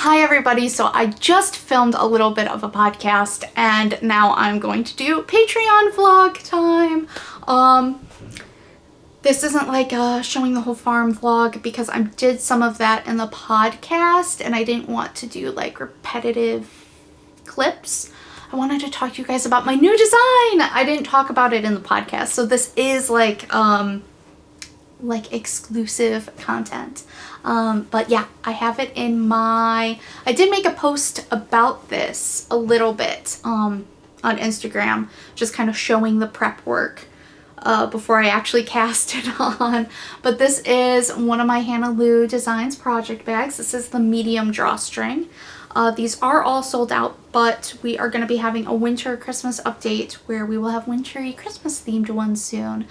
Hi everybody, so I just filmed a little bit of a podcast and now I'm going to do Patreon vlog time. This isn't like a showing the whole farm vlog because I did some of that in the podcast and I didn't want to do like repetitive clips. I wanted to talk to you guys about my new design. I didn't talk about it in the podcast, so this is like exclusive content. But yeah, I have it in my, I did make a post about this a little bit on Instagram, just kind of showing the prep work before I actually cast it on. But this is one of my Hannah Lou Designs project bags. This is the medium drawstring. These are all sold out, but we are going to be having a winter Christmas update where we will have wintry Christmas themed ones soon.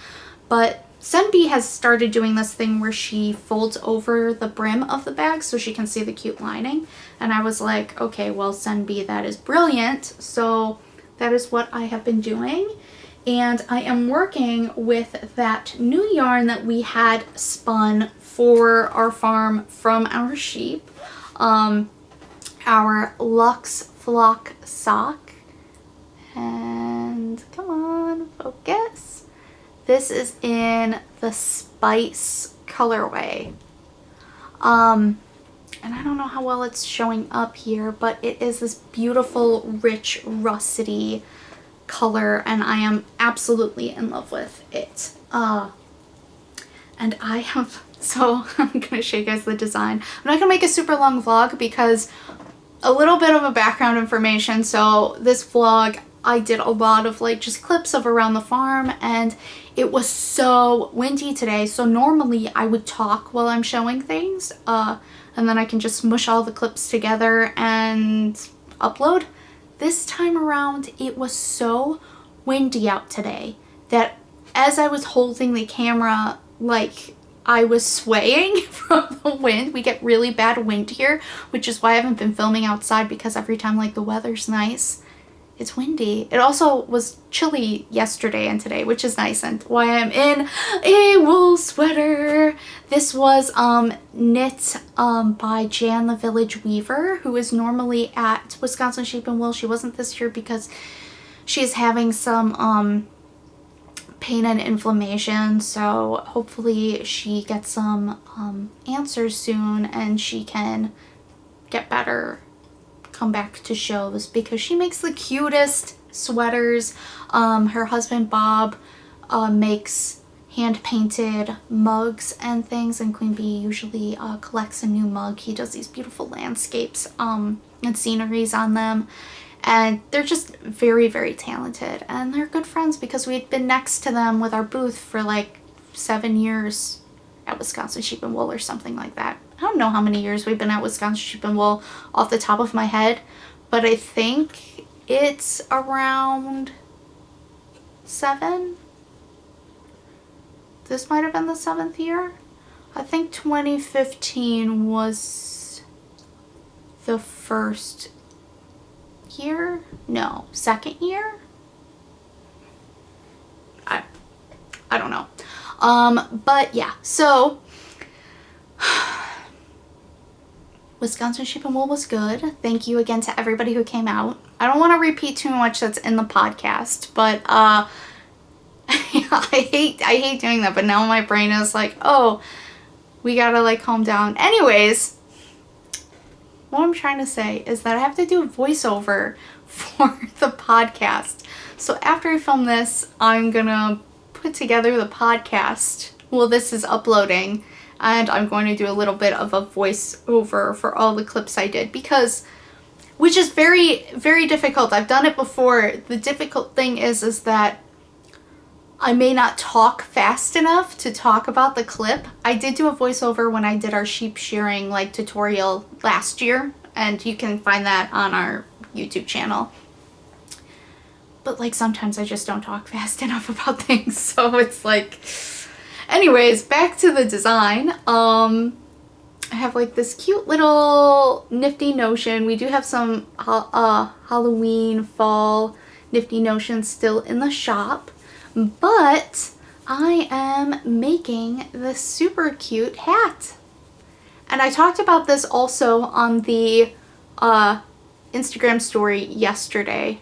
But Senbee has started doing this thing where she folds over the brim of the bag so she can see the cute lining. And I was like, okay, well, Senbee, that is brilliant. So that is what I have been doing. And I am working with that new yarn that we had spun for our farm from our sheep. Our Luxe Flock Sock. And come on, focus. This is in the Spice colorway. And I don't know how well it's showing up here, but it is this beautiful, rich, russety color, and I am absolutely in love with it. And I have, so I'm gonna show you guys the design. I'm not gonna make a super long vlog because a little bit of a background information. So this vlog, I did a lot of like just clips of around the farm, and it was so windy today. So normally I would talk while I'm showing things, and then I can just smush all the clips together and upload. This time around, it was so windy out today that as I was holding the camera, like I was swaying from the wind. We get really bad wind here, which is why I haven't been filming outside, because every time like the weather's nice, it's windy. It also was chilly yesterday and today, which is nice, and why I'm in a wool sweater. This was knit by Jan the Village Weaver, who is normally at Wisconsin Sheep and Wool. She wasn't this year because she's having some pain and inflammation, so hopefully she gets some answers soon and she can get better, come back to shows, because she makes the cutest sweaters. Her husband Bob makes hand-painted mugs and things, and Queen Bee usually collects a new mug. He does these beautiful landscapes and sceneries on them, and they're just very, very talented, and they're good friends because we'd been next to them with our booth for like 7 years at Wisconsin Sheep and Wool or something like that. I don't know how many years we've been at Wisconsin Sheep and Wool off the top of my head, but I think it's around 7. This might have been the 7th year. I think 2015 was the first year. No, 2nd year? I don't know. But yeah, so Wisconsin Sheep and Wool was good. Thank you again to everybody who came out. I don't want to repeat too much that's in the podcast, but I hate doing that, but now my brain is like, oh, we gotta like calm down. Anyways, what I'm trying to say is that I have to do a voiceover for the podcast. So after I film this, I'm gonna put together the podcast while this is uploading, and I'm going to do a little bit of a voiceover for all the clips I did, because, which is very, very difficult. I've done it before. The difficult thing is that I may not talk fast enough to talk about the clip. I did do a voiceover when I did our sheep shearing like tutorial last year, and you can find that on our YouTube channel. But like sometimes I just don't talk fast enough about things, so it's like, anyways, back to the design. I have like this cute little nifty notion. We do have some Halloween fall nifty notions still in the shop, but I am making this super cute hat. And I talked about this also on the Instagram story yesterday.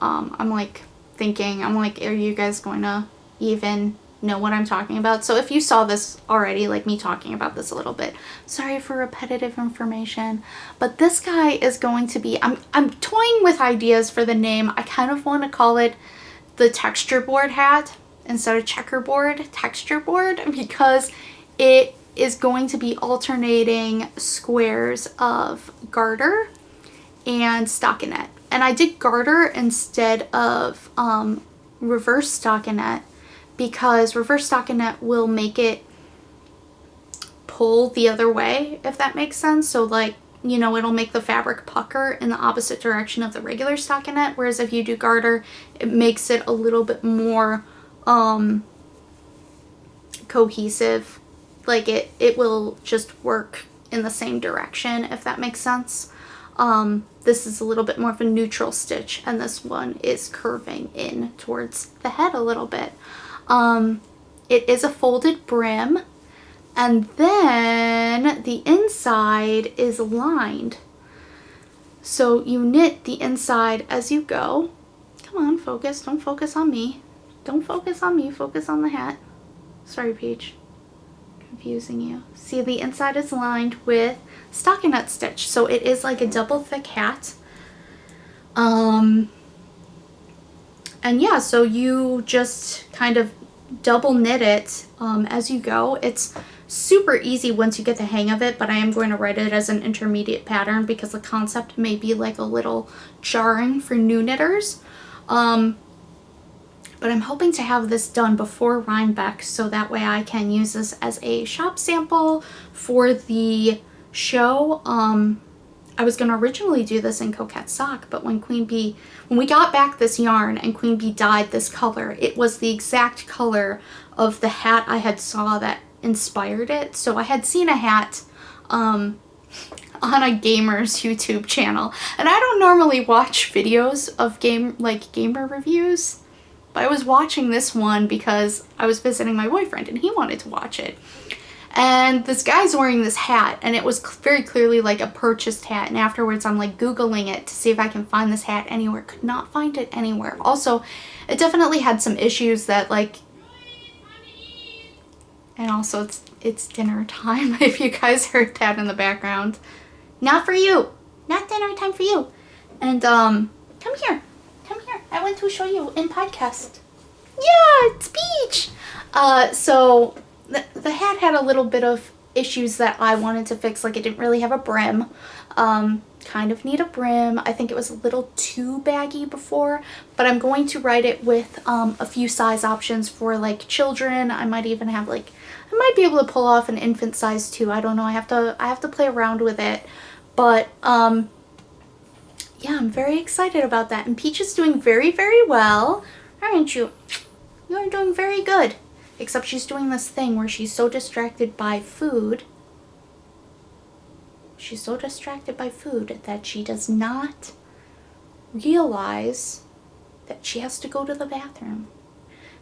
I'm like thinking, I'm like, are you guys going to even know what I'm talking about? So if you saw this already, like me talking about this a little bit, sorry for repetitive information, but this guy is going to be, I'm toying with ideas for the name. I kind of want to call it the texture board hat instead of checkerboard, texture board, because it is going to be alternating squares of garter and stockinette. And I did garter instead of reverse stockinette because reverse stockinette will make it pull the other way, if that makes sense. So like, you know, it'll make the fabric pucker in the opposite direction of the regular stockinette, whereas if you do garter, it makes it a little bit more cohesive. Like it will just work in the same direction, if that makes sense. This is a little bit more of a neutral stitch, and this one is curving in towards the head a little bit. It is a folded brim, and then the inside is lined. So you knit the inside as you go. Come on, focus. Don't focus on me. Don't focus on me. Focus on the hat. Sorry, Peach. Confusing you. See, the inside is lined with stockinette stitch, so it is like a double thick hat. And yeah, so you just kind of double knit it as you go. It's super easy once you get the hang of it, but I am going to write it as an intermediate pattern because the concept may be like a little jarring for new knitters. But I'm hoping to have this done before Rhinebeck so that way I can use this as a shop sample for the show. I was going to originally do this in Coquette Sock, but when we got back this yarn and Queen Bee dyed this color, it was the exact color of the hat I had saw that inspired it. So I had seen a hat on a gamer's YouTube channel, and I don't normally watch videos of gamer reviews. But I was watching this one because I was visiting my boyfriend and he wanted to watch it. And this guy's wearing this hat, and it was very clearly like a purchased hat. And afterwards I'm like Googling it to see if I can find this hat anywhere. Could not find it anywhere. Also, it definitely had some issues that like, and also it's dinner time if you guys heard that in the background. Not for you. Not dinner time for you. And come here. Come here. I want to show you in podcast. Yeah, it's Peach. So the hat had a little bit of issues that I wanted to fix. Like it didn't really have a brim. Kind of need a brim. I think it was a little too baggy before, but I'm going to write it with a few size options for like children. I might even have I might be able to pull off an infant size too. I don't know. I have to play around with it, but yeah, I'm very excited about that. And Peach is doing very, very well, aren't you? You're doing very good. Except she's doing this thing where she's so distracted by food. She's so distracted by food that she does not realize that she has to go to the bathroom.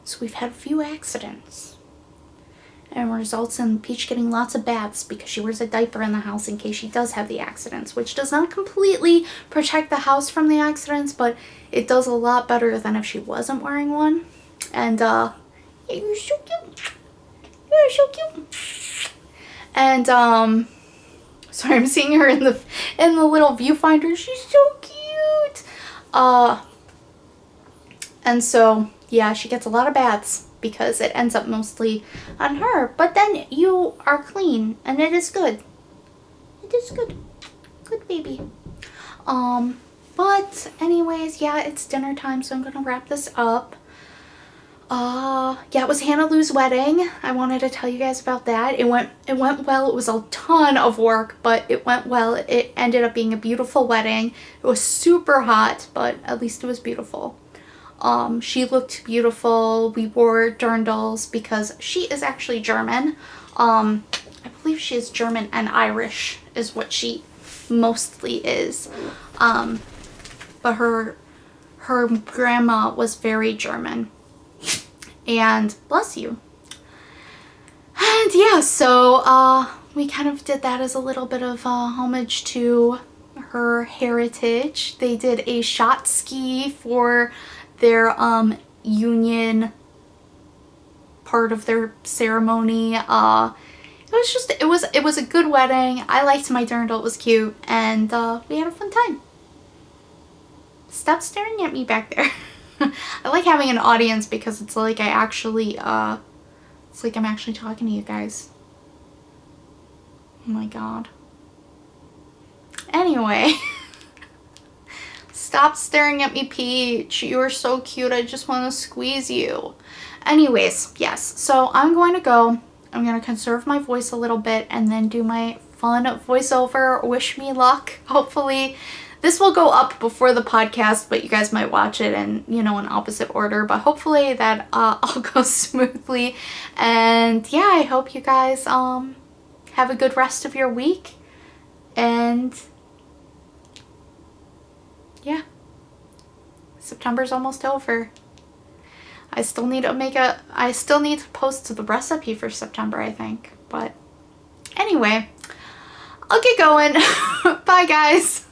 So we've had a few accidents. And results in Peach getting lots of baths because she wears a diaper in the house in case she does have the accidents, which does not completely protect the house from the accidents, but it does a lot better than if she wasn't wearing one. And yeah, you're so cute. You're so cute. And sorry, I'm seeing her in the little viewfinder. She's so cute. And so yeah, she gets a lot of baths because it ends up mostly on her. But then you are clean, and it is good. It is good. Good baby. But anyways, yeah, it's dinner time, so I'm gonna wrap this up. Yeah, it was Hannah Lou's wedding. I wanted to tell you guys about that. It went well. It was a ton of work, but it went well. It ended up being a beautiful wedding. It was super hot, but at least it was beautiful. She looked beautiful. We wore dirndls because she is actually German. I believe she is German and Irish is what she mostly is. But her grandma was very German. And bless you. And yeah, so we kind of did that as a little bit of homage to her heritage. They did a shot ski for their union part of their ceremony. It was a good wedding. I liked my dirndl, it was cute, and we had a fun time. Stop staring at me back there. I like having an audience because it's like it's like I'm actually talking to you guys. Oh my god. Anyway. Stop staring at me, Peach. You are so cute. I just want to squeeze you. Anyways, yes. So I'm going to go. I'm going to conserve my voice a little bit and then do my fun voiceover. Wish me luck. Hopefully this will go up before the podcast, but you guys might watch it in, you know, in opposite order. But hopefully that all goes smoothly. And yeah, I hope you guys have a good rest of your week. And yeah, September's almost over. I still need to post the recipe for September, I think. But anyway, I'll get going. Bye, guys.